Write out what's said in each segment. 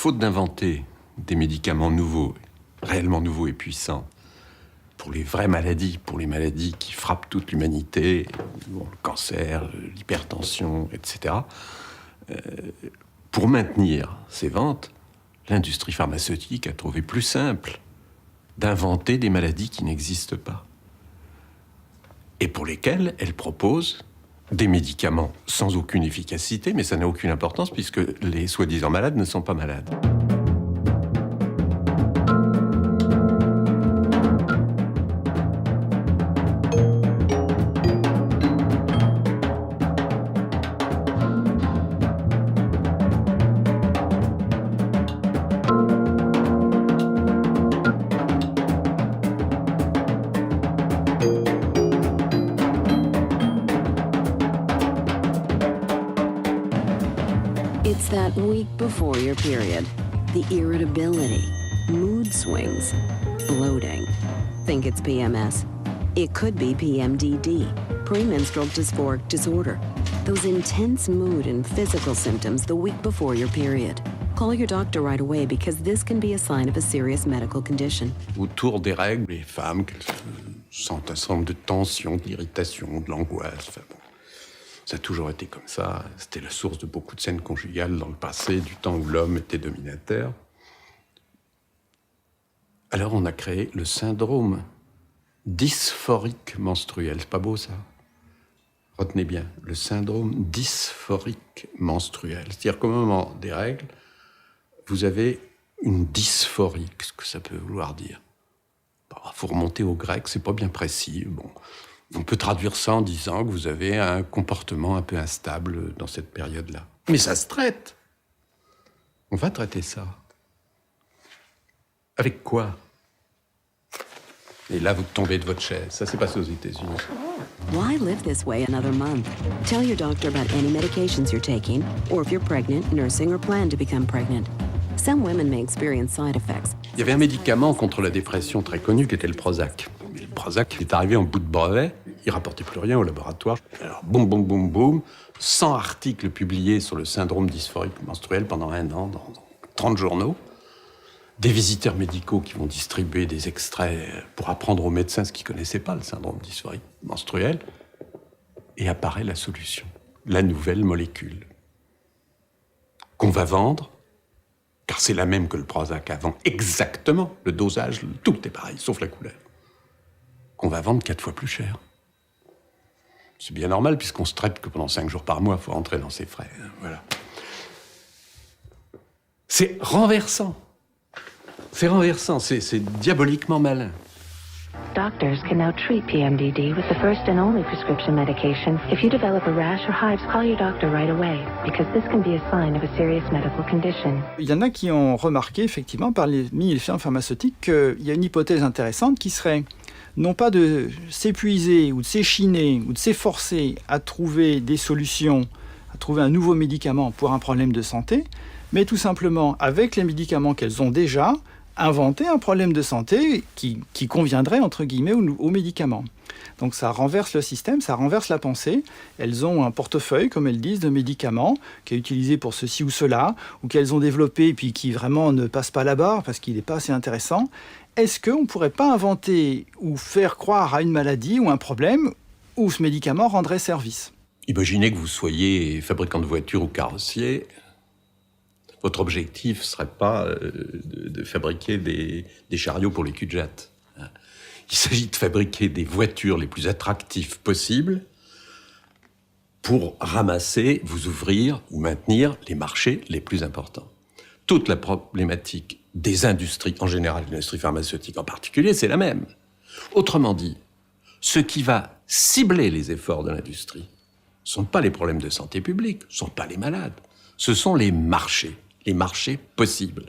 faute d'inventer des médicaments nouveaux, réellement nouveaux et puissants, pour les vraies maladies, pour les maladies qui frappent toute l'humanité, le cancer, l'hypertension, etc., pour maintenir ces ventes, l'industrie pharmaceutique a trouvé plus simple d'inventer des maladies qui n'existent pas et pour lesquelles elle propose des médicaments sans aucune efficacité, mais ça n'a aucune importance puisque les soi-disant malades ne sont pas malades. It's that week before your period. The irritability, mood swings, bloating. Think it's PMS? It could be PMDD, premenstrual dysphoric disorder. Those intense mood and physical symptoms the week before your period. Call your doctor right away because this can be a sign of a serious medical condition. Autour des règles, les femmes sentent un certain nombre de tensions, d'irritations, de l'angoisse. Enfin, bon. Ça a toujours été comme ça. C'était la source de beaucoup de scènes conjugales dans le passé, du temps où l'homme était dominateur. Alors on a créé le syndrome dysphorique menstruel. C'est pas beau ça? Retenez bien, le syndrome dysphorique menstruel. C'est-à-dire qu'au moment des règles, vous avez une dysphorie. Qu'est-ce que ça peut vouloir dire? Faut remonter au grec, c'est pas bien précis. Bon. On peut traduire ça en disant que vous avez un comportement un peu instable dans cette période-là. Mais ça se traite. On va traiter ça. Avec quoi? Et là, vous tombez de votre chaise. Ça s'est passé aux États-Unis. Why live this way another month? Tell your doctor about any medications you're taking, or if you're pregnant, nursing, or plan to become pregnant. Some women may experience side effects. Il y avait un médicament contre la dépression très connu qui était le Prozac. Le Prozac est arrivé en bout de brevet, il rapportait plus rien au laboratoire. Alors, boum, boum, boum, boum, 100 articles publiés sur le syndrome dysphorique menstruel pendant 1 an, dans 30 journaux. Des visiteurs médicaux qui vont distribuer des extraits pour apprendre aux médecins ce qu'ils ne connaissaient pas, le syndrome dysphorique menstruel. Et apparaît la solution, la nouvelle molécule qu'on va vendre, car c'est la même que le Prozac avant, exactement, le dosage, tout est pareil, sauf la couleur, qu'on va vendre 4 fois plus cher. C'est bien normal, puisqu'on se traite que pendant 5 jours par mois, il faut rentrer dans ses frais. Voilà. C'est renversant. C'est renversant, c'est diaboliquement malin. Doctors can now treat PMDD with the first and only prescription medication. If you develop a rash or hives, call your doctor right away, because this can be a sign of a serious medical condition. Il y en a qui ont remarqué, effectivement, parmi les firmes pharmaceutiques, qu'il y a une hypothèse intéressante qui serait non pas de s'épuiser ou de s'échiner ou de s'efforcer à trouver des solutions, à trouver un nouveau médicament pour un problème de santé, mais tout simplement, avec les médicaments qu'elles ont déjà, inventer un problème de santé qui conviendrait, entre guillemets, aux médicaments. Donc ça renverse le système, ça renverse la pensée. Elles ont un portefeuille, comme elles disent, de médicaments qui est utilisé pour ceci ou cela, ou qu'elles ont développé et puis qui vraiment ne passe pas la barre parce qu'il n'est pas assez intéressant. Est-ce qu'on ne pourrait pas inventer ou faire croire à une maladie ou un problème où ce médicament rendrait service? Imaginez que vous soyez fabricant de voitures ou carrossier. Votre objectif ne serait pas de fabriquer des chariots pour les cul-de-jatte. Il s'agit de fabriquer des voitures les plus attractives possibles pour ramasser, vous ouvrir ou maintenir les marchés les plus importants. Toute la problématique des industries, en général l'industrie pharmaceutique en particulier, c'est la même. Autrement dit, ce qui va cibler les efforts de l'industrie ne sont pas les problèmes de santé publique, ne sont pas les malades, ce sont les marchés possibles.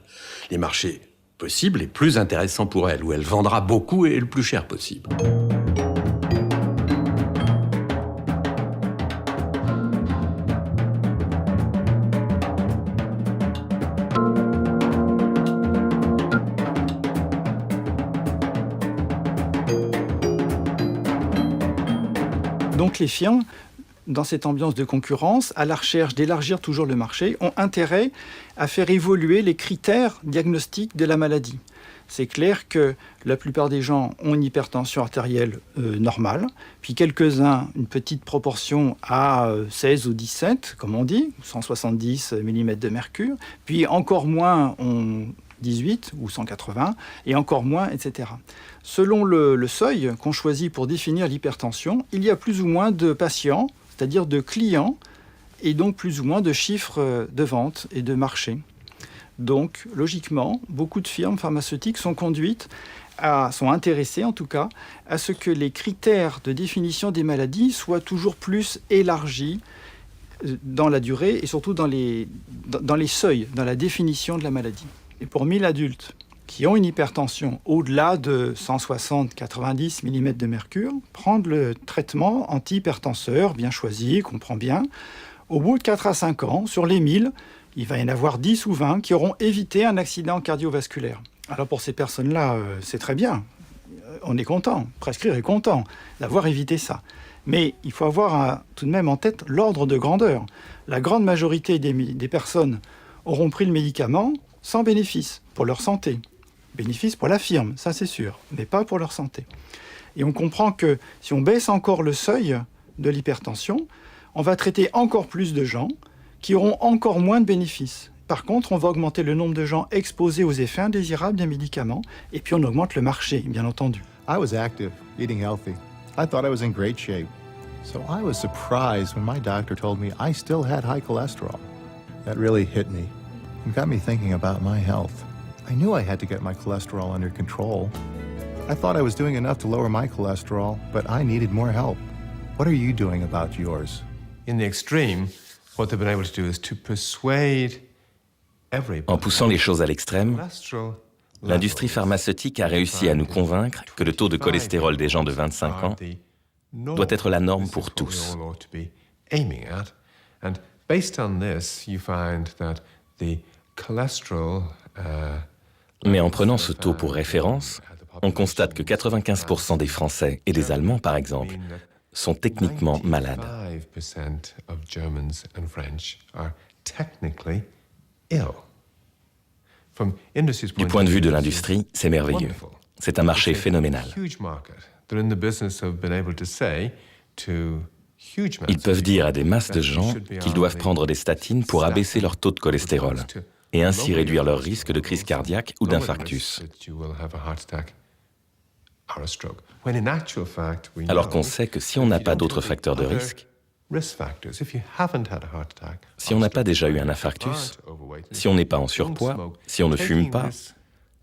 Les marchés possibles les plus intéressants pour elle, où elle vendra beaucoup et le plus cher possible. Donc les firmes dans cette ambiance de concurrence, à la recherche d'élargir toujours le marché, ont intérêt à faire évoluer les critères diagnostiques de la maladie. C'est clair que la plupart des gens ont une hypertension artérielle normale, puis quelques-uns, une petite proportion à 16 ou 17, comme on dit, 170 mm de mercure, puis encore moins ont 18 ou 180, et encore moins, etc. Selon le seuil qu'on choisit pour définir l'hypertension, il y a plus ou moins de patients, c'est-à-dire de clients, et donc plus ou moins de chiffres de vente et de marché. Donc, logiquement, beaucoup de firmes pharmaceutiques sont intéressées en tout cas, à ce que les critères de définition des maladies soient toujours plus élargis dans la durée et surtout dans les seuils, dans la définition de la maladie. Et pour 1000 adultes qui ont une hypertension au-delà de 160-90 mm de mercure, prendre le traitement antihypertenseur bien choisi, qu'on prend bien, au bout de 4 à 5 ans, sur les 1000, il va y en avoir 10 ou 20 qui auront évité un accident cardiovasculaire. Alors pour ces personnes-là, c'est très bien. On est content, prescrire est content d'avoir évité ça. Mais il faut avoir tout de même en tête l'ordre de grandeur. La grande majorité des personnes auront pris le médicament sans bénéfice pour leur santé. Bénéfice pour la firme, ça c'est sûr, mais pas pour leur santé. Et on comprend que si on baisse encore le seuil de l'hypertension, on va traiter encore plus de gens qui auront encore moins de bénéfices. Par contre, on va augmenter le nombre de gens exposés aux effets indésirables des médicaments, et puis on augmente le marché, bien entendu. I was active, eating healthy. I thought I was in great shape. So I was surprised when my doctor told me I still had high cholesterol. That really hit me and got me thinking about my health. I knew I had to get my cholesterol under control. I thought I was doing enough to lower my cholesterol, but I needed more help. What are you doing about yours? In the extreme, what they've been able to do is to persuade everybody. En poussant les choses à l'extrême, l'industrie pharmaceutique a réussi à nous convaincre que le taux de cholestérol des gens de 25 ans doit être la norme pour tous. Mais en prenant ce taux pour référence, on constate que 95% des Français et des Allemands, par exemple, sont techniquement malades. Du point de vue de l'industrie, c'est merveilleux. C'est un marché phénoménal. Ils peuvent dire à des masses de gens qu'ils doivent prendre des statines pour abaisser leur taux de cholestérol et ainsi réduire leur risque de crise cardiaque ou d'infarctus. Alors qu'on sait que si on n'a pas d'autres facteurs de risque, si on n'a pas déjà eu un infarctus, si on n'est pas en surpoids, si on ne fume pas,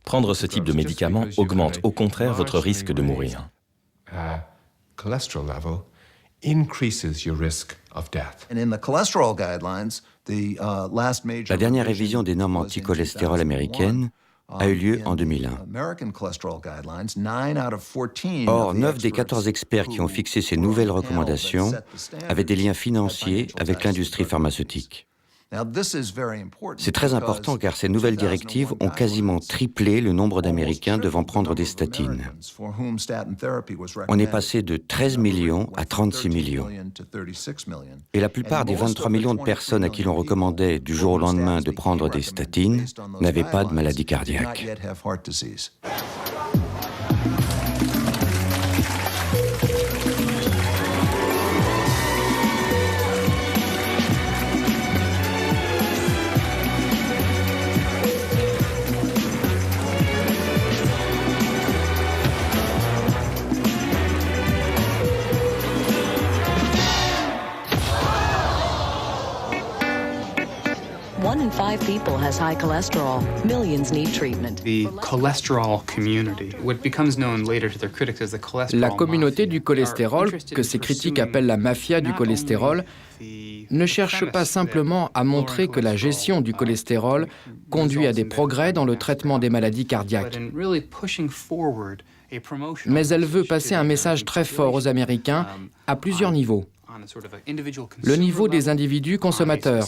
prendre ce type de médicament augmente au contraire votre risque de mourir. La dernière révision des normes anti-cholestérol américaines a eu lieu en 2001. Or, 9 des 14 experts qui ont fixé ces nouvelles recommandations avaient des liens financiers avec l'industrie pharmaceutique. C'est très important car ces nouvelles directives ont quasiment triplé le nombre d'Américains devant prendre des statines. On est passé de 13 millions à 36 millions. Et la plupart des 23 millions de personnes à qui l'on recommandait du jour au lendemain de prendre des statines n'avaient pas de maladie cardiaque. One in 5 people has high cholesterol. Millions need treatment. The cholesterol community, what becomes known later to their critics as the cholesterol La communauté du cholestérol, que ces critiques appellent la mafia du cholestérol, ne cherche pas simplement à montrer que la gestion du cholestérol conduit à des progrès dans le traitement des maladies cardiaques. Mais elle veut passer un message très fort aux Américains à plusieurs niveaux. Le niveau des individus consommateurs,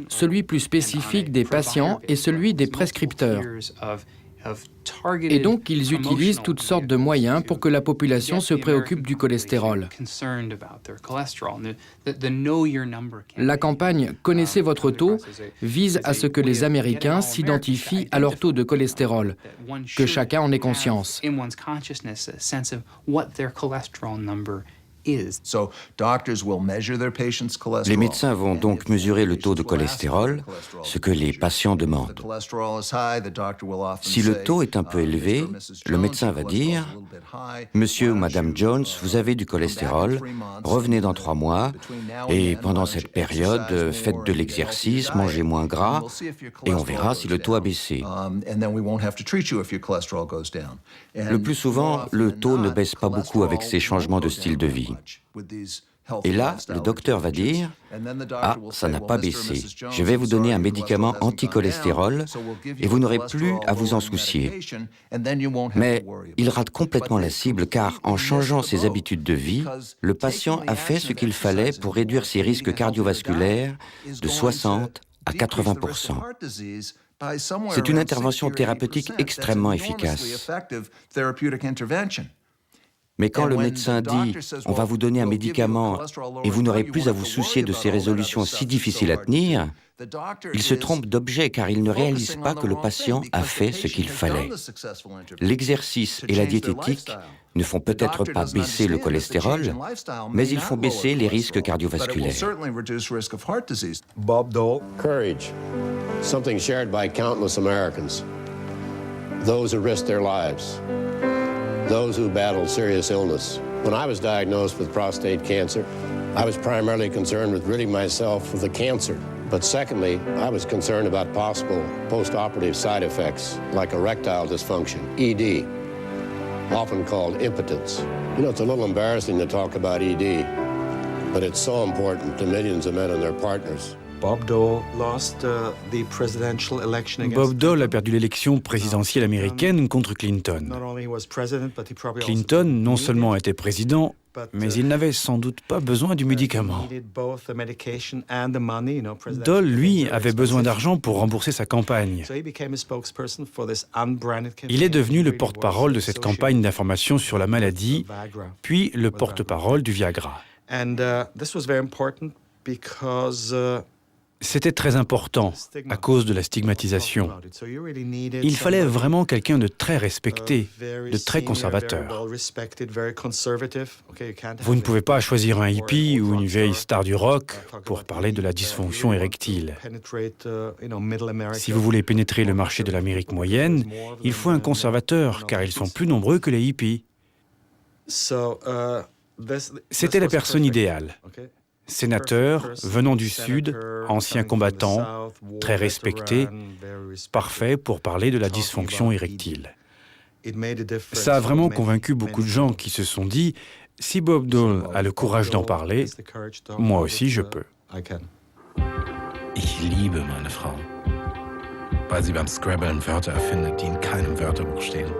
celui plus spécifique des patients et celui des prescripteurs. Et donc, ils utilisent toutes sortes de moyens pour que la population se préoccupe du cholestérol. La campagne « Connaissez votre taux » vise à ce que les Américains s'identifient à leur taux de cholestérol, que chacun en ait conscience. Les médecins vont donc mesurer le taux de cholestérol, ce que les patients demandent. Si le taux est un peu élevé, le médecin va dire « Monsieur ou Madame Jones, vous avez du cholestérol, revenez dans 3 mois, et pendant cette période, faites de l'exercice, mangez moins gras, et on verra si le taux a baissé. » Le plus souvent, le taux ne baisse pas beaucoup avec ces changements de style de vie. Et là, le docteur va dire « Ah, ça n'a pas baissé. Je vais vous donner un médicament anti-cholestérol et vous n'aurez plus à vous en soucier. » Mais il rate complètement la cible car en changeant ses habitudes de vie, le patient a fait ce qu'il fallait pour réduire ses risques cardiovasculaires de 60 à 80%. C'est une intervention thérapeutique extrêmement efficace. Mais quand le médecin dit « on va vous donner un médicament et vous n'aurez plus à vous soucier de ces résolutions si difficiles à tenir », il se trompe d'objet car il ne réalise pas que le patient a fait ce qu'il fallait. L'exercice et la diététique ne font peut-être pas baisser le cholestérol, mais ils font baisser les risques cardiovasculaires. Bob Dole. Courage, something shared by countless Americans. Those who risked their lives. Those who battled serious illness. When I was diagnosed with prostate cancer, I was primarily concerned with ridding myself of the cancer. But secondly, I was concerned about possible post-operative side effects like erectile dysfunction, ED, often called impotence. You know, it's a little embarrassing to talk about ED, but it's so important to millions of men and their partners. Bob Dole a perdu l'élection présidentielle américaine contre Clinton. Clinton non seulement était président, mais il n'avait sans doute pas besoin du médicament. Dole, lui, avait besoin d'argent pour rembourser sa campagne. Il est devenu le porte-parole de cette campagne d'information sur la maladie, puis le porte-parole du Viagra. C'était très important à cause de la stigmatisation. Il fallait vraiment quelqu'un de très respecté, de très conservateur. Vous ne pouvez pas choisir un hippie ou une vieille star du rock pour parler de la dysfonction érectile. Si vous voulez pénétrer le marché de l'Amérique moyenne, il faut un conservateur, car ils sont plus nombreux que les hippies. C'était la personne idéale. Sénateur, venant du Sud, ancien combattant, très respecté, parfait pour parler de la dysfonction érectile. Ça a vraiment convaincu beaucoup de gens qui se sont dit « Si Bob Dole a le courage d'en parler, moi aussi je peux. » Ich liebe meine Frau, weil sie beim Scrabbeln Wörter erfindet, die in keinem Wörterbuch stehen.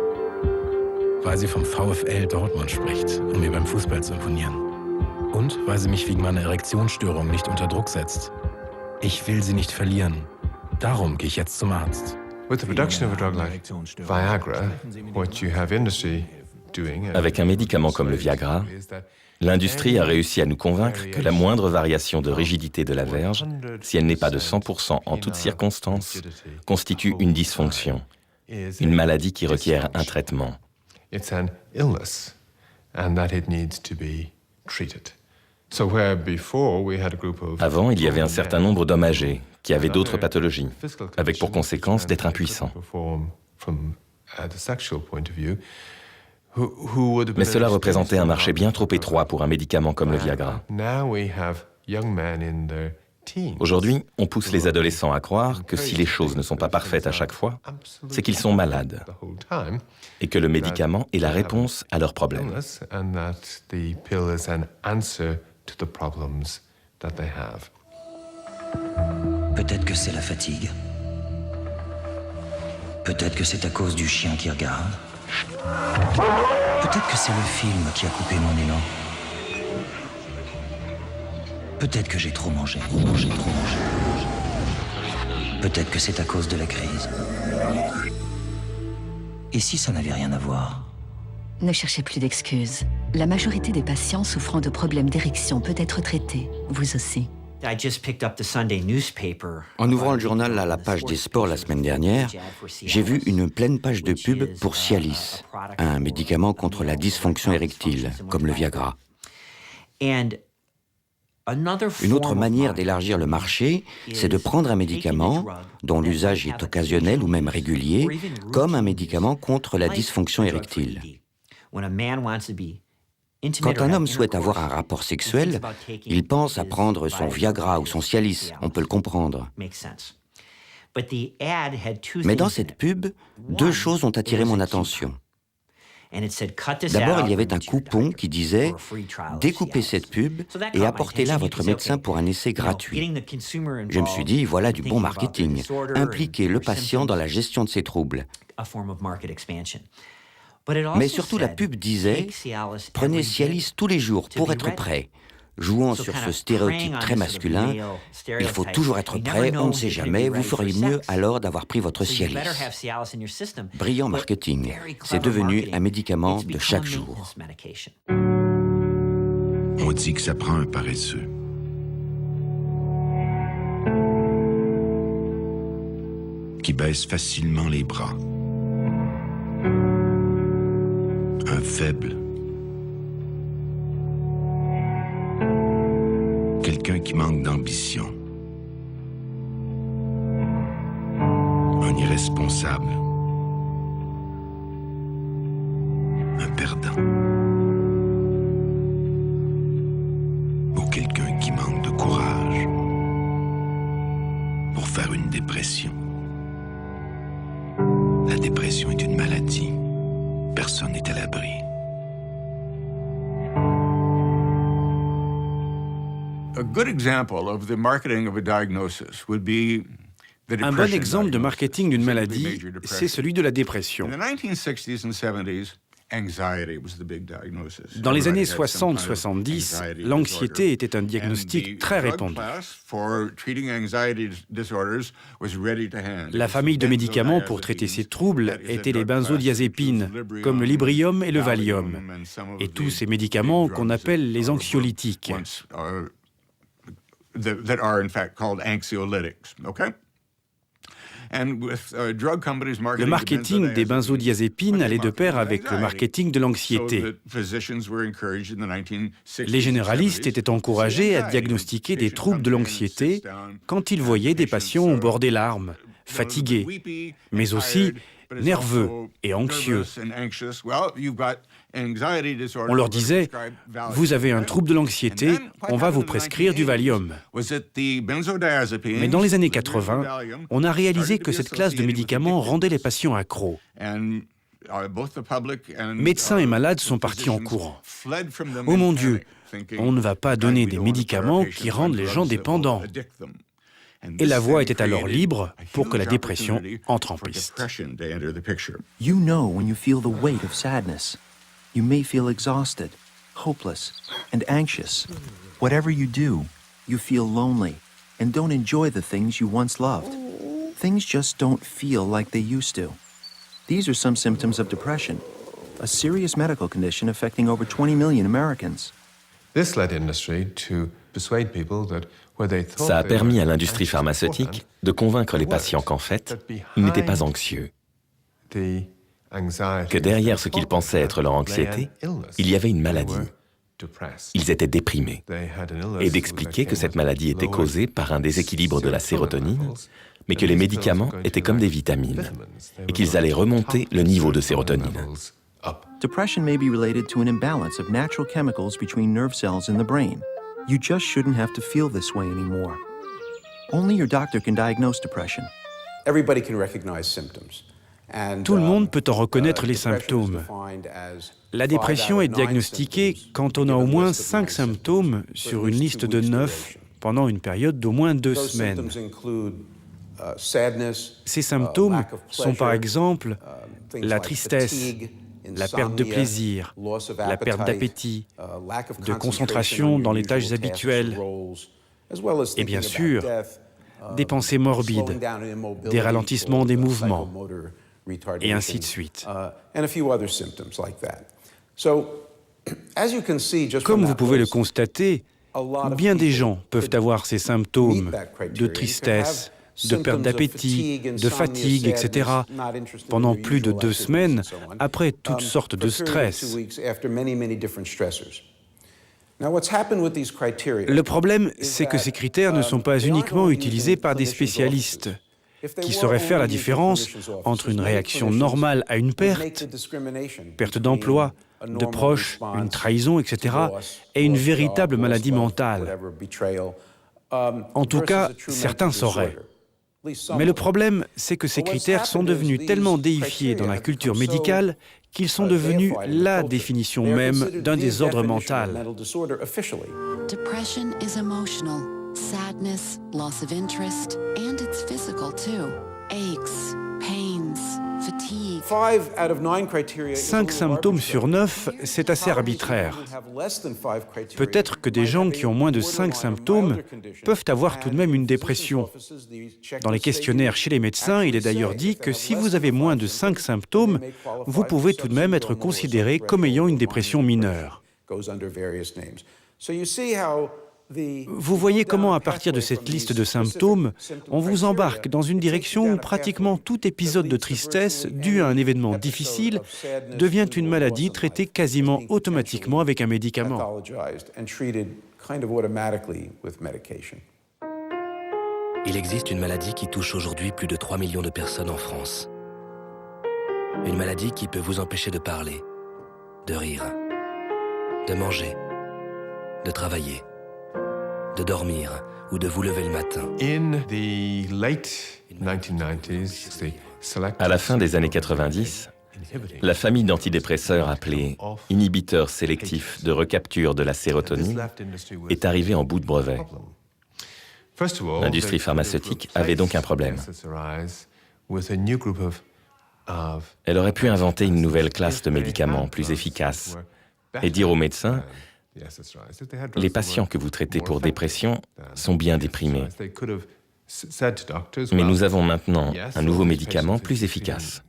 Weil sie vom VfL Dortmund spricht, um mir beim Fußball zu imponieren. Und weil sie mich wegen meiner Erektionsstörung nicht unter Druck setzt. Ich will sie nicht verlieren. Darum gehe ich jetzt zum Arzt. With the production of a drug like Viagra, what you have industry doing... Avec un médicament comme le Viagra, l'industrie a réussi à nous convaincre que la moindre variation de rigidité de la verge, si elle n'est pas de 100% en toutes circonstances, constitue une dysfonction, une maladie qui requiert un traitement. It's an illness, and that it needs to be treated. Avant, il y avait un certain nombre d'hommes âgés qui avaient d'autres pathologies, avec pour conséquence d'être impuissants. Mais cela représentait un marché bien trop étroit pour un médicament comme le Viagra. Aujourd'hui, on pousse les adolescents à croire que si les choses ne sont pas parfaites à chaque fois, c'est qu'ils sont malades et que le médicament est la réponse à leurs problèmes. Peut-être que c'est la fatigue. Peut-être que c'est à cause du chien qui regarde. Peut-être que c'est le film qui a coupé mon élan. Peut-être que j'ai trop mangé. Peut-être que c'est à cause de la crise. Et si ça n'avait rien à voir? Ne cherchez plus d'excuses. La majorité des patients souffrant de problèmes d'érection peut être traités, vous aussi. En ouvrant le journal à la page des sports la semaine dernière, j'ai vu une pleine page de pub pour Cialis, un médicament contre la dysfonction érectile, comme le Viagra. Une autre manière d'élargir le marché, c'est de prendre un médicament dont l'usage est occasionnel ou même régulier, comme un médicament contre la dysfonction érectile. Quand un homme souhaite avoir un rapport sexuel, il pense à prendre son Viagra ou son Cialis, on peut le comprendre. Mais dans cette pub, deux choses ont attiré mon attention. D'abord, il y avait un coupon qui disait « Découpez cette pub et apportez-la à votre médecin pour un essai gratuit ». Je me suis dit, voilà du bon marketing, impliquer le patient dans la gestion de ses troubles. Mais surtout, la pub disait « Prenez Cialis tous les jours pour être prêt ». Jouant sur ce stéréotype très masculin, il faut toujours être prêt, on ne sait jamais, vous feriez mieux alors d'avoir pris votre Cialis. Brillant marketing, c'est devenu un médicament de chaque jour. On dit que ça prend un paresseux. Qui baisse facilement les bras. Un faible. Quelqu'un qui manque d'ambition. Un irresponsable. Un perdant. Ou quelqu'un qui manque de courage pour faire une dépression. La dépression est une maladie. Personne n'est à l'abri. Un bon exemple de marketing d'une maladie, c'est celui de la dépression. Dans les années 60-70, l'anxiété était un diagnostic très répandu. La famille de médicaments pour traiter ces troubles étaient les benzodiazépines, comme le Librium et le Valium, et tous ces médicaments qu'on appelle les anxiolytiques. Le marketing des benzodiazépines allait de pair avec le marketing de l'anxiété. Les généralistes étaient encouragés à diagnostiquer des troubles de l'anxiété quand ils voyaient des patients au bord des larmes, fatigués, mais aussi nerveux et anxieux. On leur disait « Vous avez un trouble de l'anxiété, on va vous prescrire du Valium ». Mais dans les années 80, on a réalisé que cette classe de médicaments rendait les patients accros. Médecins et malades sont partis en courant. « Oh mon Dieu, on ne va pas donner des médicaments qui rendent les gens dépendants ». Et la voie était alors libre pour que la dépression entre en piste. You know when you feel the weight of sadness. You may feel exhausted, hopeless, and anxious. Whatever you do, you feel lonely and don't enjoy the things you once loved. Things just don't feel like they used to. These are some symptoms of depression, a serious medical condition affecting over 20 million Americans. This led industry to persuade people that ça a permis à l'industrie pharmaceutique de convaincre les patients qu'en fait, ils n'étaient pas anxieux. Que derrière ce qu'ils pensaient être leur anxiété, il y avait une maladie. Ils étaient déprimés. Et d'expliquer que cette maladie était causée par un déséquilibre de la sérotonine, mais que les médicaments étaient comme des vitamines, et qu'ils allaient remonter le niveau de sérotonine. Depression may be related to an imbalance of natural chemicals between nerve cells in the brain. You just shouldn't have to feel this way anymore. Only your doctor can diagnose depression. Everybody can recognize symptoms. Tout le monde peut en reconnaître les symptômes. La dépression est diagnostiquée quand on a au moins 5 symptômes sur une liste de 9 pendant une période d'au moins 2 semaines. Ces symptômes sont par exemple la tristesse, la perte de plaisir, la perte d'appétit, de concentration dans les tâches habituelles, et bien sûr, des pensées morbides, des ralentissements des mouvements, et ainsi de suite. Comme vous pouvez le constater, bien des gens peuvent avoir ces symptômes de tristesse, de perte d'appétit, de fatigue, etc., pendant plus de 2 semaines, après toutes sortes de stress. Le problème, c'est que ces critères ne sont pas uniquement utilisés par des spécialistes, qui sauraient faire la différence entre une réaction normale à une perte d'emploi, de proches, une trahison, etc., et une véritable maladie mentale. En tout cas, certains sauraient. Mais le problème, c'est que ces critères sont devenus tellement déifiés dans la culture médicale qu'ils sont devenus la définition même d'un désordre mental. Depression is emotional. Sadness, loss of interest, and it's physical too. Aches, pains, fatigue. 5 symptômes sur 9, c'est assez arbitraire. Peut-être que des gens qui ont moins de 5 symptômes peuvent avoir tout de même une dépression. Dans les questionnaires chez les médecins, il est d'ailleurs dit que si vous avez moins de 5 symptômes, vous pouvez tout de même être considéré comme ayant une dépression mineure. Vous voyez comment, à partir de cette liste de symptômes, on vous embarque dans une direction où pratiquement tout épisode de tristesse dû à un événement difficile devient une maladie traitée quasiment automatiquement avec un médicament. Il existe une maladie qui touche aujourd'hui plus de 3 millions de personnes en France. Une maladie qui peut vous empêcher de parler, de rire, de manger, de travailler, de dormir ou de vous lever le matin. À la fin des années 90, la famille d'antidépresseurs appelée inhibiteurs sélectifs de recapture de la sérotonine est arrivée en bout de brevet. L'industrie pharmaceutique avait donc un problème. Elle aurait pu inventer une nouvelle classe de médicaments plus efficaces et dire aux médecins: les patients que vous traitez pour dépression sont bien déprimés. Mais nous avons maintenant un nouveau médicament plus efficace.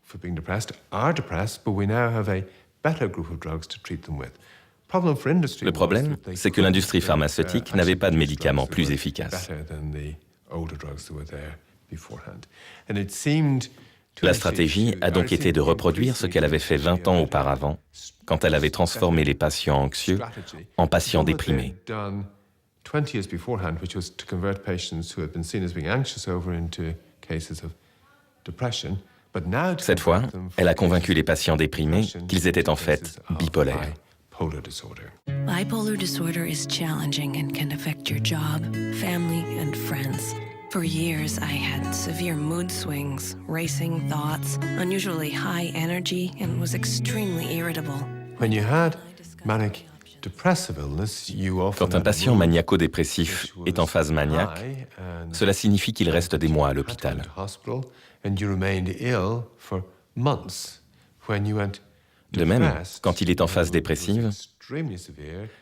Le problème, c'est que l'industrie pharmaceutique n'avait pas de médicaments plus efficaces. La stratégie a donc été de reproduire ce qu'elle avait fait 20 ans auparavant, quand elle avait transformé les patients anxieux en patients déprimés. Cette fois, elle a convaincu les patients déprimés qu'ils étaient en fait bipolaires. Bipolar disorder is challenging and can affect your job, family, and friends. For years, I had severe mood swings, racing thoughts, unusually high energy, and was extremely irritable. Quand un patient maniaco-dépressif est en phase maniaque, cela signifie qu'il reste des mois à l'hôpital. De même, quand il est en phase dépressive,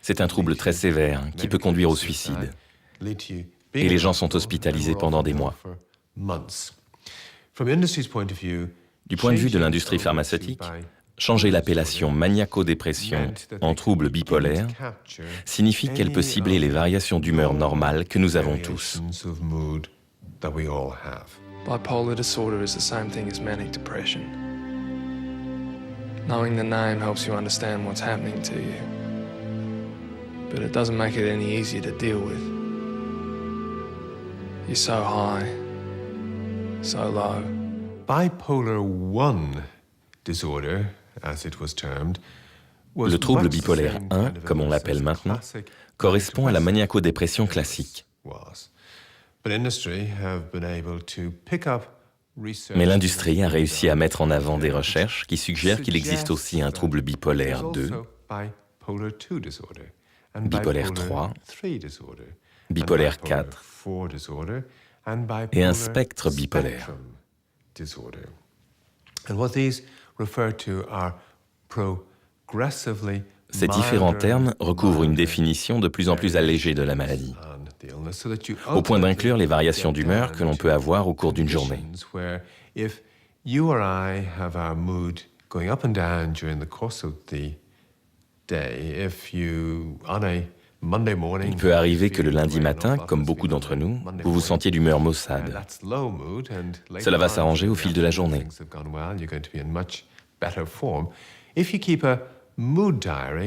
c'est un trouble très sévère qui peut conduire au suicide. Et les gens sont hospitalisés pendant des mois. Du point de vue de l'industrie pharmaceutique, changer l'appellation maniaco-dépression en trouble bipolaire signifie qu'elle peut cibler les variations d'humeur normales que nous avons tous. Bipolar disorder is the same thing as manic depression. Knowing the name helps you understand what's happening to you, but it doesn't make it any easier to deal with. You're so high, so low. Bipolar 1 disorder, as it was termed, le trouble bipolaire 1, comme on l'appelle maintenant, correspond à la maniaco-dépression classique. Mais l'industrie a réussi à mettre en avant des recherches qui suggèrent qu'il existe aussi un trouble bipolaire 2, bipolaire 3, bipolaire 4 et un spectre bipolaire. Ces différents termes recouvrent une définition de plus en plus allégée de la maladie, au point d'inclure les variations d'humeur que l'on peut avoir au cours d'une journée. you or I have our mood going up and down during the course of the day. If you, on a Monday morning, Il peut arriver que le lundi matin, comme beaucoup d'entre nous, vous vous sentiez d'humeur maussade. Cela va s'arranger au fil de la journée.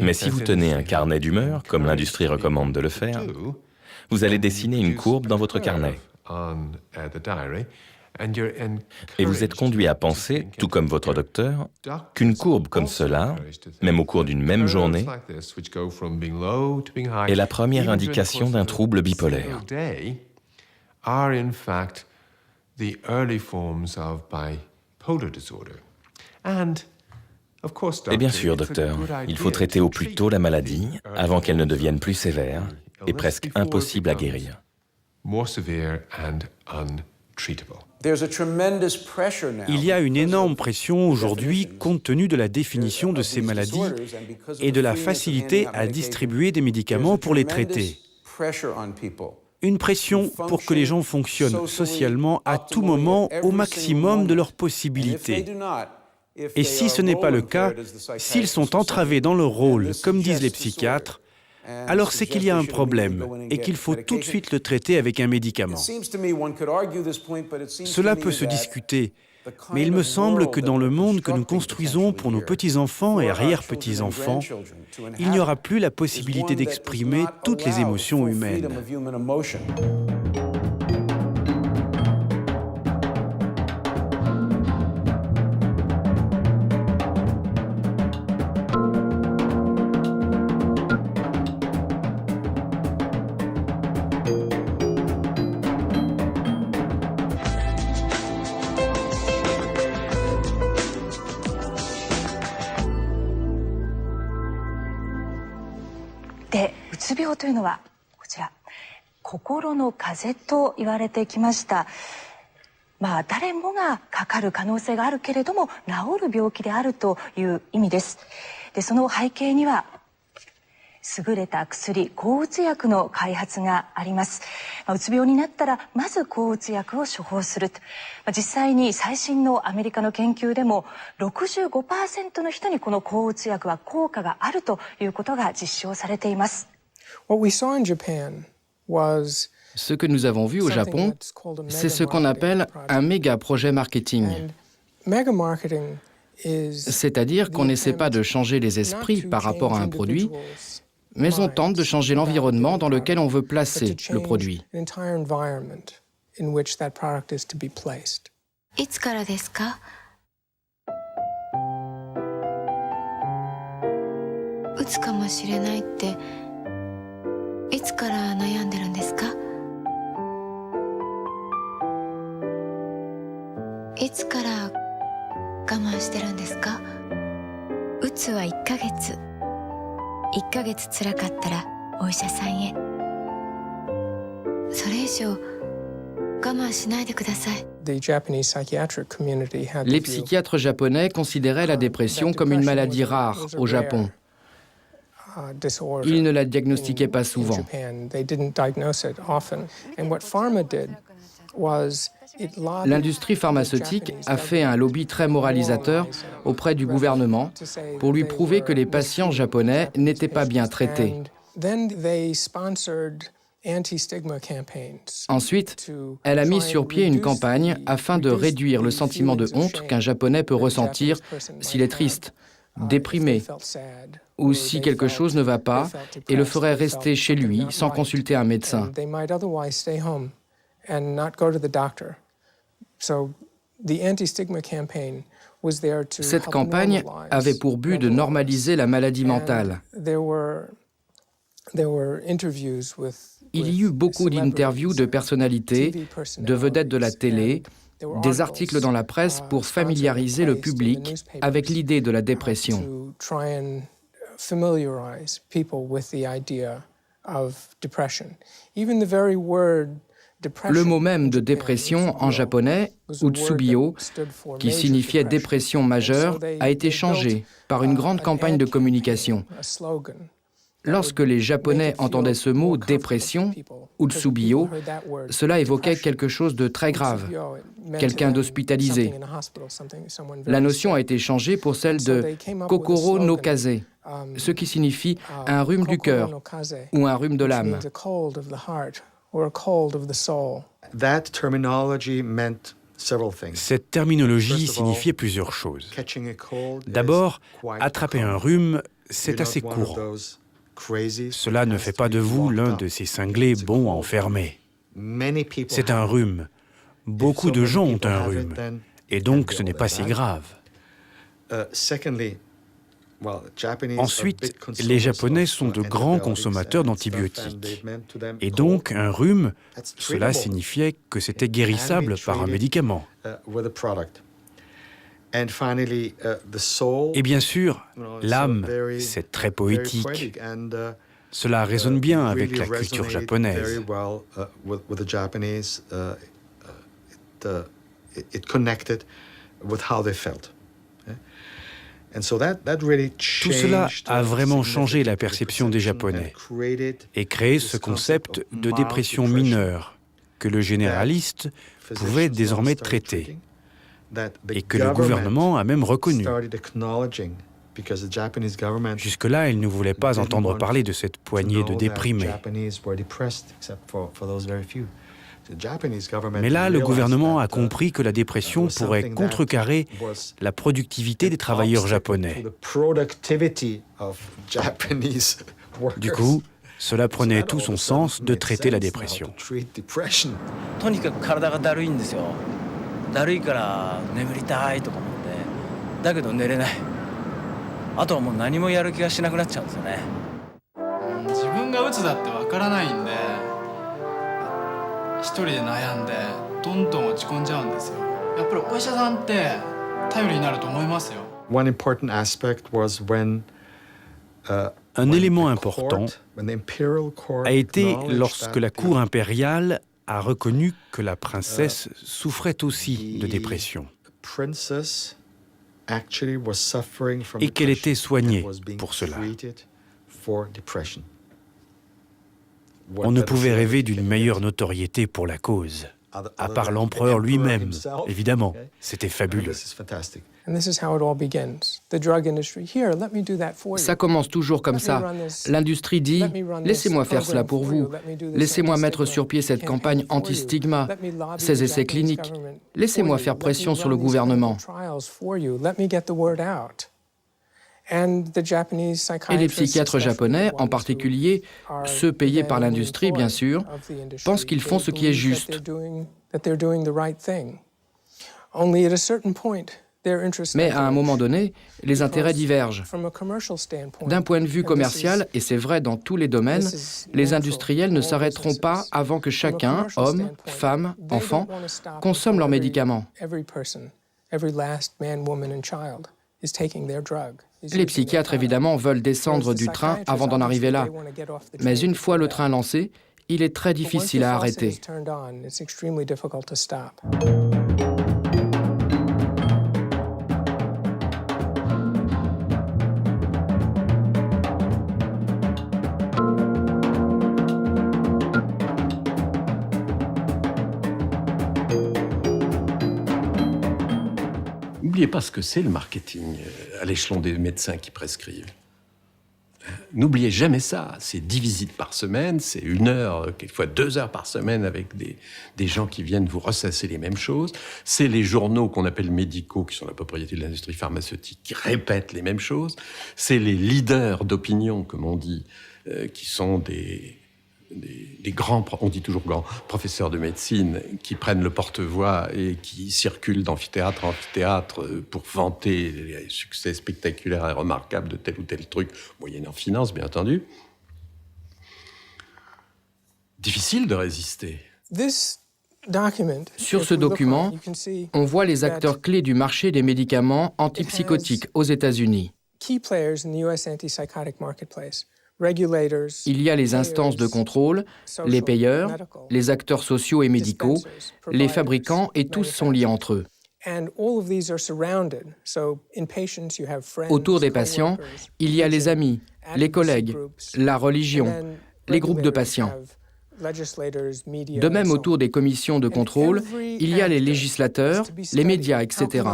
Mais si vous tenez un carnet d'humeur, comme l'industrie recommande de le faire, vous allez dessiner une courbe dans votre carnet. Et vous êtes conduit à penser, tout comme votre docteur, qu'une courbe comme cela, même au cours d'une même journée, est la première indication d'un trouble bipolaire. Et bien sûr, docteur, il faut traiter au plus tôt la maladie avant qu'elle ne devienne plus sévère et presque impossible à guérir. Il y a une énorme pression aujourd'hui compte tenu de la définition de ces maladies et de la facilité à distribuer des médicaments pour les traiter. Une pression pour que les gens fonctionnent socialement à tout moment au maximum de leurs possibilités. Et si ce n'est pas le cas, s'ils sont entravés dans leur rôle, comme disent les psychiatres, alors c'est qu'il y a un problème et qu'il faut tout de suite le traiter avec un médicament. Cela peut se discuter, mais il me semble que dans le monde que nous construisons pour nos petits-enfants et arrière-petits-enfants, il n'y aura plus la possibilité d'exprimer toutes les émotions humaines.まあ誰もがかかる可能性があるけれども治る病気であるという意味です。で、その背景には優れた薬、抗うつ薬の開発があります。うつ病になったらまず抗うつ薬を処方すると。実際に最新のアメリカの研究でも 65% の人にこの抗うつ薬は効果があるということが実証されています。What we saw in Japan was Ce que nous avons vu au Japon, c'est ce qu'on appelle un méga projet marketing. C'est-à-dire qu'on n'essaie pas de changer les esprits par rapport à un produit, mais on tente de changer l'environnement dans lequel on veut placer le produit. いつからですか？うつかもしれないっていつから悩んでるんですか？いつから我慢してるんですか？うつは1ヶ月。1ヶ月辛かったらお医者さんへ。それ以上我慢しないでください。Les psychiatres japonais considéraient la dépression comme une maladie rare au Japon. Ils ne la diagnostiquaient pas souvent. L'industrie pharmaceutique a fait un lobby très moralisateur auprès du gouvernement pour lui prouver que les patients japonais n'étaient pas bien traités. Ensuite, elle a mis sur pied une campagne afin de réduire le sentiment de honte qu'un Japonais peut ressentir s'il est triste, déprimé, ou si quelque chose ne va pas et le ferait rester chez lui sans consulter un médecin. Cette campagne avait pour but de normaliser la maladie mentale. Il y eut beaucoup d'interviews de personnalités, de vedettes de la télé, des articles dans la presse pour familiariser le public avec l'idée de la dépression. Le mot même de dépression en japonais, utsubio, qui signifiait dépression majeure, a été changé par une grande campagne de communication. Lorsque les Japonais entendaient ce mot « dépression » ou « tsubiyo », cela évoquait quelque chose de très grave, quelqu'un d'hospitalisé. La notion a été changée pour celle de « kokoro no kaze », ce qui signifie un rhume du cœur ou un rhume de l'âme. Cette terminologie signifiait plusieurs choses. D'abord, attraper un rhume, c'est assez courant. Cela ne fait pas de vous l'un de ces cinglés bons à enfermer. C'est un rhume. Beaucoup de gens ont un rhume, et donc ce n'est pas si grave. Ensuite, les Japonais sont de grands consommateurs d'antibiotiques. Et donc, un rhume, cela signifiait que c'était guérissable par un médicament. Et bien sûr, l'âme, c'est très poétique. Cela résonne bien avec la culture japonaise. Tout cela a vraiment changé la perception des Japonais et créé ce concept de dépression mineure que le généraliste pouvait désormais traiter et que le gouvernement a même reconnu. Jusque-là, il ne voulait pas entendre parler de cette poignée de déprimés. Mais là, le gouvernement a compris que la dépression pourrait contrecarrer la productivité des travailleurs japonais. Du coup, cela prenait tout son sens de traiter la dépression. Un élément important a été lorsque la cour impériale a reconnu que la princesse souffrait aussi de dépression et qu'elle était soignée pour cela. On ne pouvait rêver d'une meilleure notoriété pour la cause, à part l'empereur lui-même, évidemment. C'était fabuleux. Ça commence toujours comme ça. L'industrie dit « Laissez-moi faire cela pour vous. Laissez-moi mettre sur pied cette campagne anti-stigma, ces essais cliniques. Laissez-moi faire pression sur le gouvernement. » Et les psychiatres japonais, en particulier, ceux payés par l'industrie, bien sûr, pensent qu'ils font ce qui est juste. Mais à un moment donné, les intérêts divergent. D'un point de vue commercial, et c'est vrai dans tous les domaines, les industriels ne s'arrêteront pas avant que chacun, homme, femme, enfant, consomme leurs médicaments. Les psychiatres, évidemment, veulent descendre du train avant d'en arriver là. Mais une fois le train lancé, il est très difficile à arrêter. N'oubliez pas ce que c'est le marketing à l'échelon des médecins qui prescrivent. N'oubliez jamais ça. C'est 10 visites par semaine, c'est 1 heure, quelquefois 2 heures par semaine avec des gens qui viennent vous ressasser les mêmes choses. C'est les journaux qu'on appelle médicaux, qui sont la propriété de l'industrie pharmaceutique, qui répètent les mêmes choses. C'est les leaders d'opinion, comme on dit, qui sont des grands, on dit toujours grands, professeurs de médecine qui prennent le porte-voix et qui circulent d'amphithéâtre en amphithéâtre pour vanter les succès spectaculaires et remarquables de tel ou tel truc, moyennant finance, bien entendu. Difficile de résister. Sur ce document, on voit les acteurs clés du marché des médicaments antipsychotiques aux États-Unis. Il y a les instances de contrôle, les payeurs, les acteurs sociaux et médicaux, les fabricants et tous sont liés entre eux. Autour des patients, il y a les amis, les collègues, la religion, les groupes de patients. De même, autour des commissions de contrôle, il y a les législateurs, les médias, etc.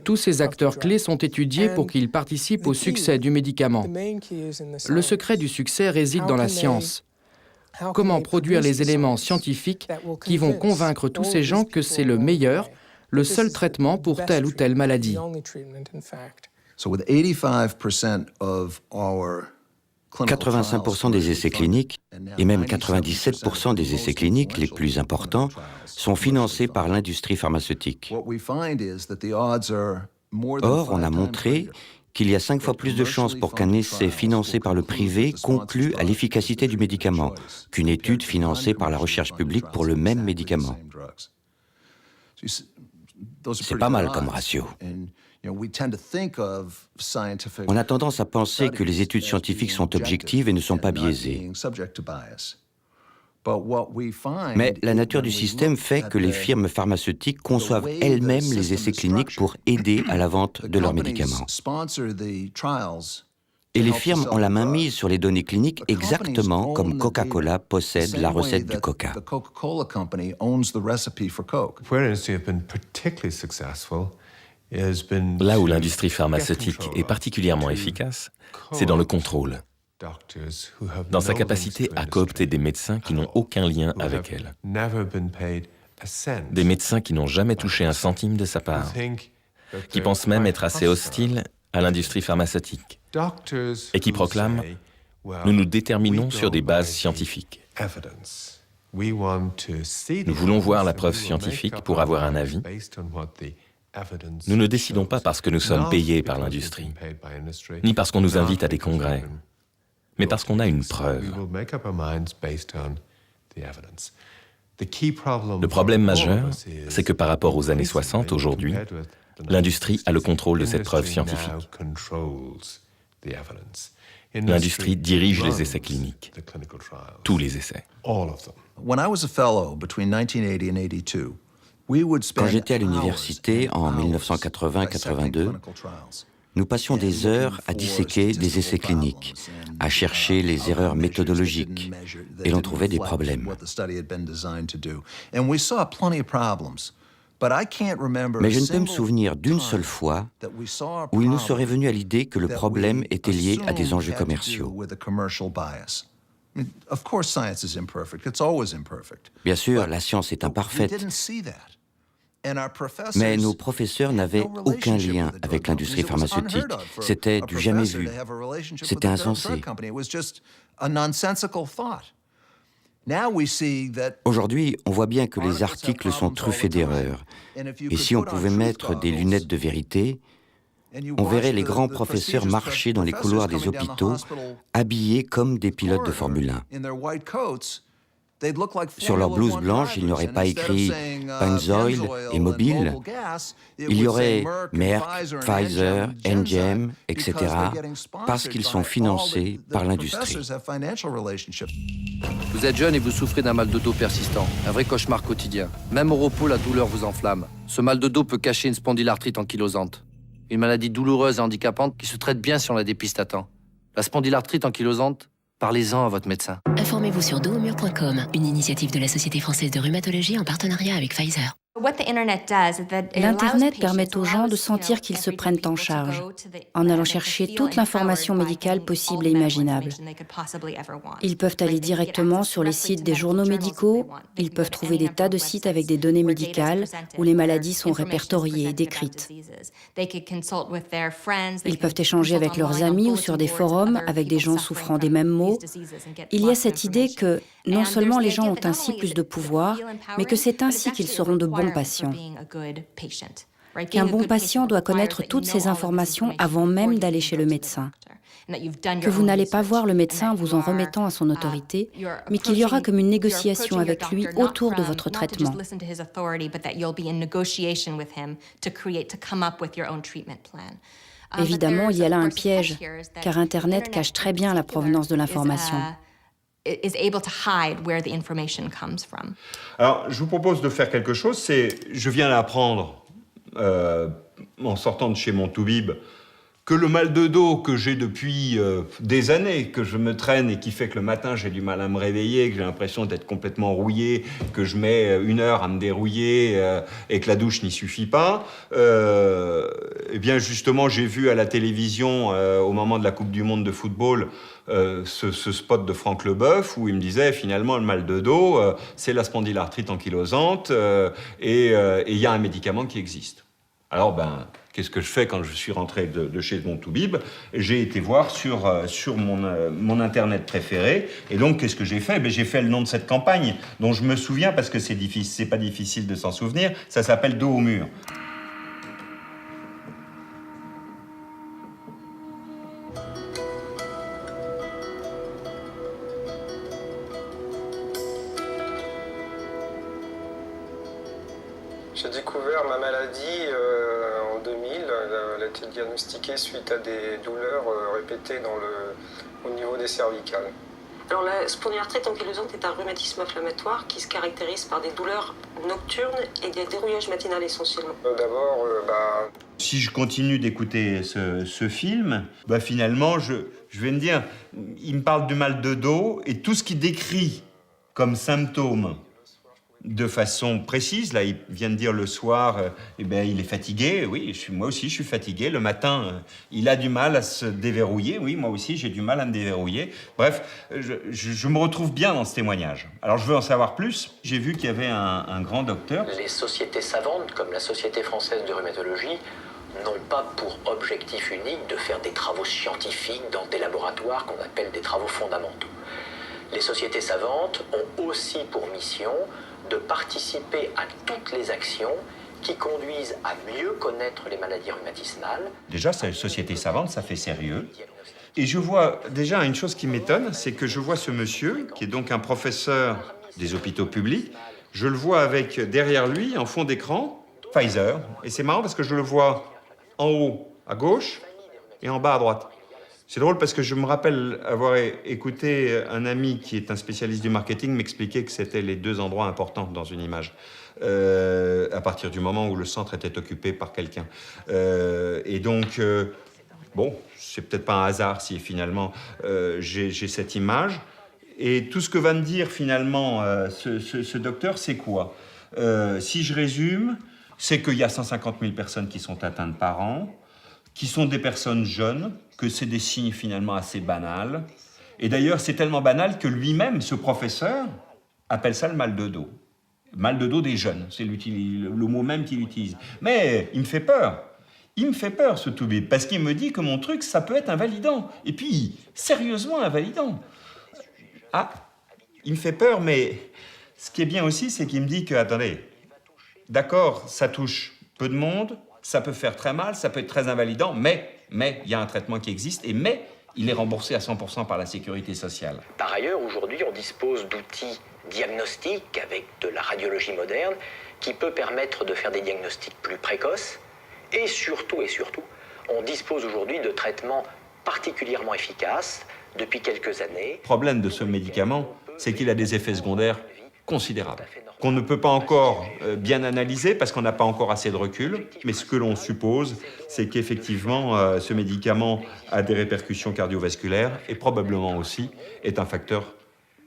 Tous ces acteurs clés sont étudiés pour qu'ils participent au succès du médicament. Le secret du succès réside dans la science. Comment produire les éléments scientifiques qui vont convaincre tous ces gens que c'est le meilleur, le seul traitement pour telle ou telle maladie. So with 85% of our 85% des essais cliniques, et même 97% des essais cliniques les plus importants, sont financés par l'industrie pharmaceutique. Or, on a montré qu'il y a 5 fois plus de chances pour qu'un essai financé par le privé conclue à l'efficacité du médicament qu'une étude financée par la recherche publique pour le même médicament. C'est pas mal comme ratio. On a tendance à penser que les études scientifiques sont objectives et ne sont pas biaisées. Mais la nature du système fait que les firmes pharmaceutiques conçoivent elles-mêmes les essais cliniques pour aider à la vente de leurs médicaments. Et les firmes ont la main mise sur les données cliniques exactement comme Coca-Cola possède la recette du Coca. Là où l'industrie pharmaceutique est particulièrement efficace, c'est dans le contrôle, dans sa capacité à coopter des médecins qui n'ont aucun lien avec elle, des médecins qui n'ont jamais touché un centime de sa part, qui pensent même être assez hostiles à l'industrie pharmaceutique et qui proclament « Nous nous déterminons sur des bases scientifiques ». Nous voulons voir la preuve scientifique pour avoir un avis. Nous ne décidons pas parce que nous sommes payés par l'industrie, ni parce qu'on nous invite à des congrès, mais parce qu'on a une preuve. Le problème majeur, c'est que par rapport aux années 60, aujourd'hui, l'industrie a le contrôle de cette preuve scientifique. L'industrie dirige les essais cliniques, tous les essais. Quand j'étais à l'université en 1980-82, nous passions des heures à disséquer des essais cliniques, à chercher les erreurs méthodologiques, et l'on trouvait des problèmes. Mais je ne peux me souvenir d'une seule fois où il nous serait venu à l'idée que le problème était lié à des enjeux commerciaux. Bien sûr, la science est imparfaite, mais nos professeurs n'avaient aucun lien avec l'industrie pharmaceutique. C'était du jamais vu. C'était insensé. Aujourd'hui, on voit bien que les articles sont truffés d'erreurs. Et si on pouvait mettre des lunettes de vérité, on verrait les grands professeurs marcher dans les couloirs des hôpitaux, habillés comme des pilotes de Formule 1. Sur leur blouse blanche, il n'y aurait pas écrit Pennzoil et Mobil. Il y aurait Merck, Pfizer, NGM, etc., parce qu'ils sont financés par l'industrie. Vous êtes jeune et vous souffrez d'un mal de dos persistant, un vrai cauchemar quotidien. Même au repos, la douleur vous enflamme. Ce mal de dos peut cacher une spondylarthrite ankylosante, une maladie douloureuse et handicapante qui se traite bien si on la dépiste à temps. La spondylarthrite ankylosante, parlez-en à votre médecin. Informez-vous sur dosaumur.com, une initiative de la Société française de rhumatologie en partenariat avec Pfizer. L'Internet permet aux gens de sentir qu'ils se prennent en charge, en allant chercher toute l'information médicale possible et imaginable. Ils peuvent aller directement sur les sites des journaux médicaux, ils peuvent trouver des tas de sites avec des données médicales où les maladies sont répertoriées et décrites. Ils peuvent échanger avec leurs amis ou sur des forums avec des gens souffrant des mêmes maux. Il y a cette idée que non seulement les gens ont ainsi plus de pouvoir, mais que c'est ainsi qu'ils seront de bons patients. Qu'un bon patient doit connaître toutes ces informations avant même d'aller chez le médecin. Que vous n'allez pas voir le médecin en vous en remettant à son autorité, mais qu'il y aura comme une négociation avec lui autour de votre traitement. Évidemment, il y a là un piège, car Internet cache très bien la provenance de l'information. is able to hide where the information comes from. Alors, je vous propose de faire quelque chose, je viens d'apprendre, en sortant de chez mon toubib, que le mal de dos que j'ai depuis des années, que je me traîne et qui fait que le matin j'ai du mal à me réveiller, que j'ai l'impression d'être complètement rouillé, que je mets 1 heure à me dérouiller et que la douche n'y suffit pas, eh bien justement j'ai vu à la télévision au moment de la Coupe du Monde de football ce spot de Franck Leboeuf où il me disait finalement le mal de dos c'est la spondylarthrite ankylosante et il y a un médicament qui existe. Alors qu'est-ce que je fais quand je suis rentré de chez mon toubib? J'ai été voir sur mon internet préféré. Et donc, qu'est-ce que j'ai fait? J'ai fait le nom de cette campagne, dont je me souviens parce que c'est pas difficile de s'en souvenir. Ça s'appelle Dos au mur. J'ai découvert ma maladie en 2000. Elle a été diagnostiquée suite à des douleurs répétées au niveau des cervicales. Alors la spondylarthrite ankylosante est un rhumatisme inflammatoire qui se caractérise par des douleurs nocturnes et des dérouillages matinales essentiellement. D'abord, Si je continue d'écouter ce film, finalement, je vais me dire, il me parle du mal de dos et tout ce qu'il décrit comme symptômes de façon précise. Là, il vient de dire le soir, il est fatigué. Oui, moi aussi, je suis fatigué. Le matin, il a du mal à se déverrouiller. Oui, moi aussi, j'ai du mal à me déverrouiller. Bref, je me retrouve bien dans ce témoignage. Alors, je veux en savoir plus. J'ai vu qu'il y avait un grand docteur. Les sociétés savantes, comme la Société française de rhumatologie, n'ont pas pour objectif unique de faire des travaux scientifiques dans des laboratoires qu'on appelle des travaux fondamentaux. Les sociétés savantes ont aussi pour mission de participer à toutes les actions qui conduisent à mieux connaître les maladies rhumatismales. Déjà, cette société savante, ça fait sérieux. Et je vois déjà une chose qui m'étonne, c'est que je vois ce monsieur, qui est donc un professeur des hôpitaux publics, je le vois avec derrière lui, en fond d'écran, Pfizer. Et c'est marrant parce que je le vois en haut à gauche et en bas à droite. C'est drôle parce que je me rappelle avoir écouté un ami qui est un spécialiste du marketing m'expliquer que c'était les 2 endroits importants dans une image, à partir du moment où le centre était occupé par quelqu'un. Et donc, c'est peut-être pas un hasard si finalement j'ai cette image. Et tout ce que va me dire finalement ce docteur, c'est quoi? Si je résume, c'est qu'il y a 150 000 personnes qui sont atteintes par an, qui sont des personnes jeunes, que c'est des signes finalement assez banals. Et d'ailleurs, c'est tellement banal que lui-même, ce professeur, appelle ça le mal de dos. Mal de dos des jeunes, c'est le mot même qu'il utilise. Mais il me fait peur. Il me fait peur, ce toubib, parce qu'il me dit que mon truc, ça peut être invalidant. Et puis, sérieusement invalidant. Ah, il me fait peur, mais ce qui est bien aussi, c'est qu'il me dit que, attendez, d'accord, ça touche peu de monde, ça peut faire très mal, ça peut être très invalidant, mais il y a un traitement qui existe, mais il est remboursé à 100% par la sécurité sociale. Par ailleurs, aujourd'hui, on dispose d'outils diagnostiques avec de la radiologie moderne qui peut permettre de faire des diagnostics plus précoces. Et surtout, on dispose aujourd'hui de traitements particulièrement efficaces depuis quelques années. Le problème de ce médicament, c'est qu'il a des effets secondaires considérables, qu'on ne peut pas encore bien analyser parce qu'on n'a pas encore assez de recul. Mais ce que l'on suppose, c'est qu'effectivement, ce médicament a des répercussions cardiovasculaires et probablement aussi est un facteur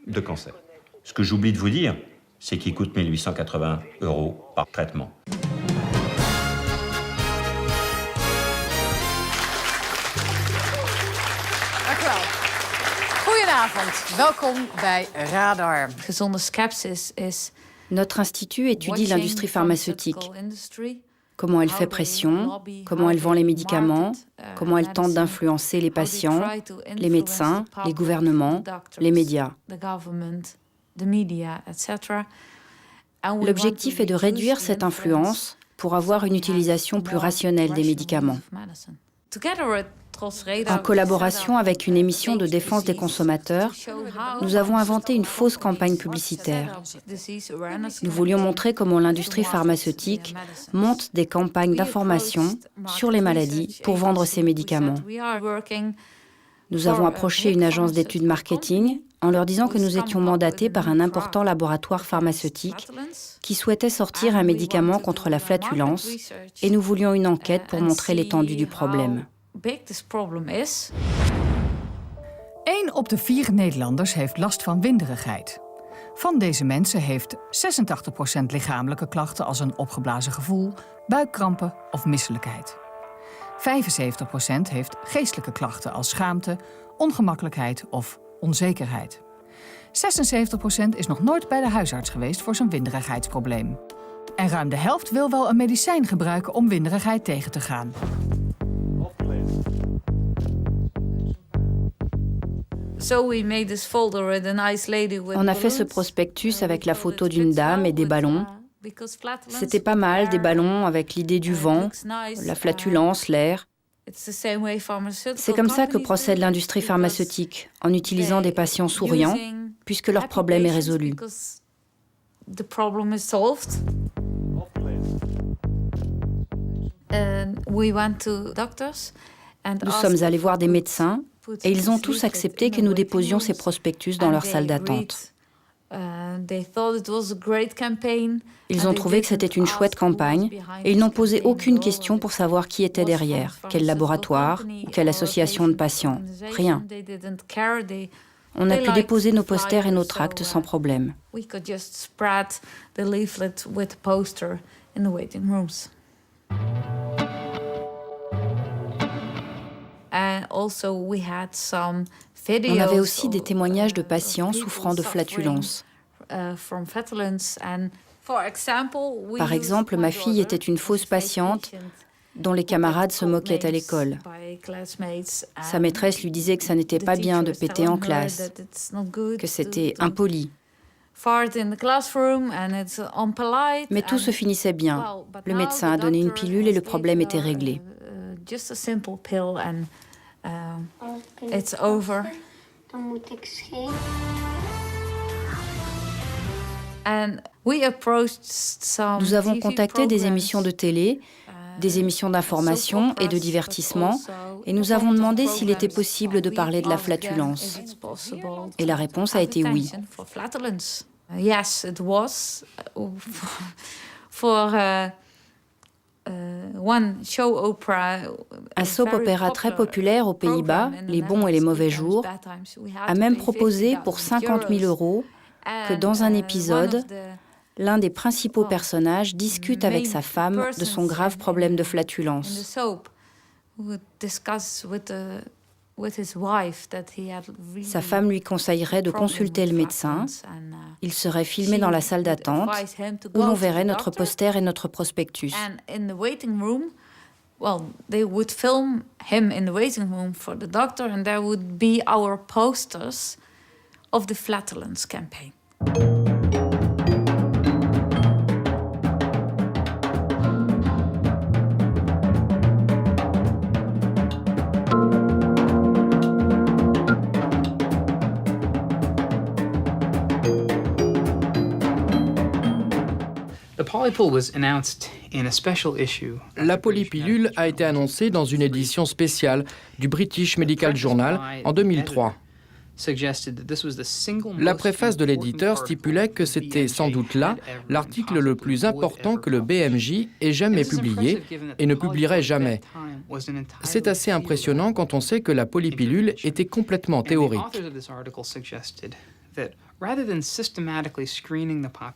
de cancer. Ce que j'oublie de vous dire, c'est qu'il coûte 1 880 € par traitement. Goedenavond, welkom bij Radar. Gezonde skepsis is Notre institut étudie l'industrie pharmaceutique, comment elle fait pression, comment elle vend les médicaments, comment elle tente d'influencer les patients, les médecins, les gouvernements, les médias. L'objectif est de réduire cette influence pour avoir une utilisation plus rationnelle des médicaments. En collaboration avec une émission de défense des consommateurs, nous avons inventé une fausse campagne publicitaire. Nous voulions montrer comment l'industrie pharmaceutique monte des campagnes d'information sur les maladies pour vendre ses médicaments. Nous avons approché une agence d'études marketing en leur disant que nous étions mandatés par un important laboratoire pharmaceutique qui souhaitait sortir un médicament contre la flatulence et nous voulions une enquête pour montrer l'étendue du problème. 1 op de 4 Nederlanders heeft last van winderigheid. Van deze mensen heeft 86% lichamelijke klachten als een opgeblazen gevoel, buikkrampen of misselijkheid. 75% heeft geestelijke klachten als schaamte, ongemakkelijkheid of onzekerheid. 76% is nog nooit bij de huisarts geweest voor zijn winderigheidsprobleem. En ruim de helft wil wel een medicijn gebruiken om winderigheid tegen te gaan. On a fait ce prospectus avec la photo d'une dame et des ballons. C'était pas mal, des ballons avec l'idée du vent, la flatulence, l'air. C'est comme ça que procède l'industrie pharmaceutique, en utilisant des patients souriants, puisque leur problème est résolu. Nous sommes allés voir des médecins et ils ont tous accepté que nous déposions ces prospectus dans leur salle d'attente. Ils ont trouvé que c'était une chouette campagne et ils n'ont posé aucune question pour savoir qui était derrière, quel laboratoire ou quelle association de patients. Rien. On a pu déposer nos posters et nos tracts sans problème. On avait aussi des témoignages de patients souffrant de flatulence. Par exemple, ma fille était une fausse patiente dont les camarades se moquaient à l'école. Sa maîtresse lui disait que ça n'était pas bien de péter en classe, que c'était impoli. Mais tout se finissait bien. Le médecin a donné une pilule et le problème était réglé. Nous avons contacté des émissions de télé, des émissions d'information et de divertissement, et nous avons demandé s'il était possible de parler de la flatulence. Et la réponse a été oui. Un soap opéra très populaire aux Pays-Bas, Les bons et les mauvais jours, a même proposé pour 50 000 € que dans un épisode, l'un des principaux personnages discute avec sa femme de son grave problème de flatulence. Sa femme lui conseillerait de consulter le médecin. Il serait filmé dans la salle d'attente où l'on verrait notre poster et notre prospectus. Well, they would film him in the waiting room for the doctor, and there would be our posters of the flatulence campaign. La polypilule a été annoncée dans une édition spéciale du British Medical Journal en 2003. La préface de l'éditeur stipulait que c'était sans doute là l'article le plus important que le BMJ ait jamais publié et ne publierait jamais. C'est assez impressionnant quand on sait que la polypilule était complètement théorique.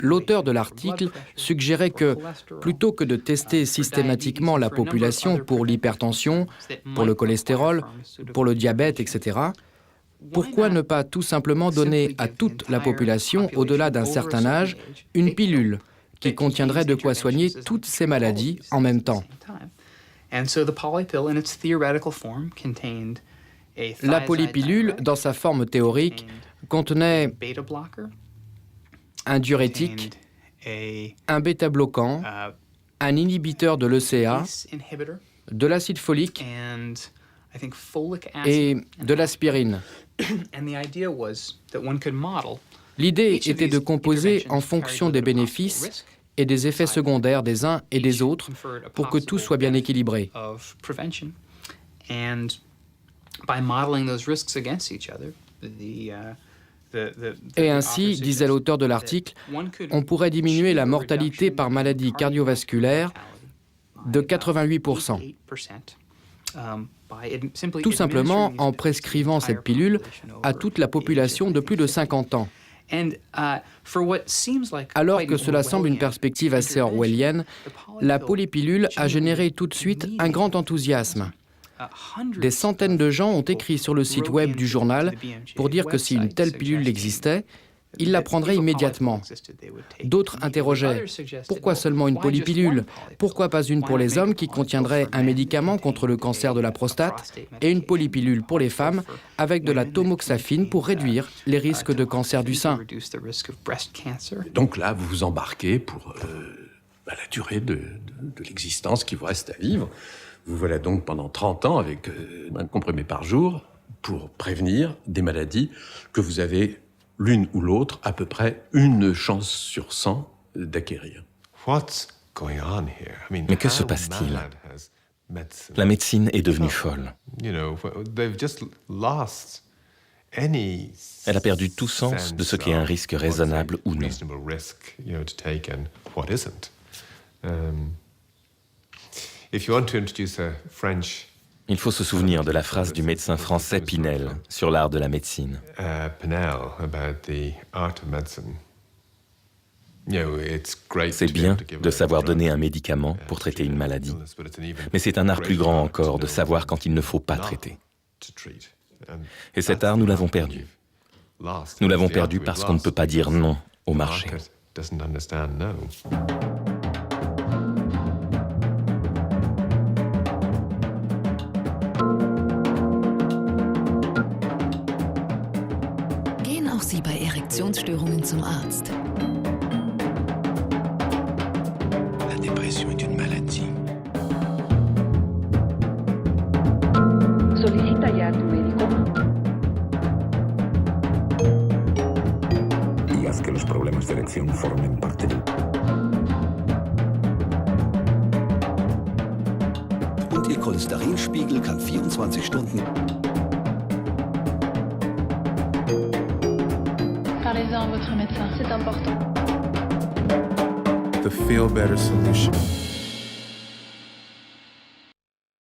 L'auteur de l'article suggérait que, plutôt que de tester systématiquement la population pour l'hypertension, pour le cholestérol, pour le diabète, etc., pourquoi ne pas tout simplement donner à toute la population, au-delà d'un certain âge, une pilule qui contiendrait de quoi soigner toutes ces maladies en même temps? La polypilule, dans sa forme théorique, contenait un diurétique, un bêta-bloquant, un inhibiteur de l'ECA, de l'acide folique et de l'aspirine. L'idée était de composer en fonction des bénéfices et des effets secondaires des uns et des autres pour que tout soit bien équilibré. Et ainsi, disait l'auteur de l'article, on pourrait diminuer la mortalité par maladie cardiovasculaire de 88%. Tout simplement en prescrivant cette pilule à toute la population de plus de 50 ans. Alors que cela semble une perspective assez orwellienne, la polypilule a généré tout de suite un grand enthousiasme. Des centaines de gens ont écrit sur le site web du journal pour dire que si une telle pilule existait, ils la prendraient immédiatement. D'autres interrogeaient « Pourquoi seulement une polypilule? Pourquoi pas une pour les hommes qui contiendrait un médicament contre le cancer de la prostate et une polypilule pour les femmes avec de la tamoxifène pour réduire les risques de cancer du sein ?» Donc là, vous vous embarquez pour la durée de l'existence qui vous reste à vivre. Vous voilà donc pendant 30 ans avec un comprimé par jour pour prévenir des maladies que vous avez l'une ou l'autre à peu près une chance sur 100 d'acquérir. Mais que se passe-t-il? La médecine est devenue folle. Elle a perdu tout sens de ce qu'est un risque raisonnable ou non. Il faut se souvenir de la phrase du médecin français Pinel sur l'art de la médecine. C'est bien de savoir donner un médicament pour traiter une maladie, mais c'est un art plus grand encore de savoir quand il ne faut pas traiter. Et cet art, nous l'avons perdu. Nous l'avons perdu parce qu'on ne peut pas dire non au marché. Gehen auch Sie bei Erektionsstörungen zum Arzt. La dépression est une maladie. Solicita ya a tu médico. Y haz que los problemas de erección formen parte del... Und Ihr Cholesterinspiegel kann 24 Stunden... Parlez-en à votre médecin, c'est important. The Feel Better Solution.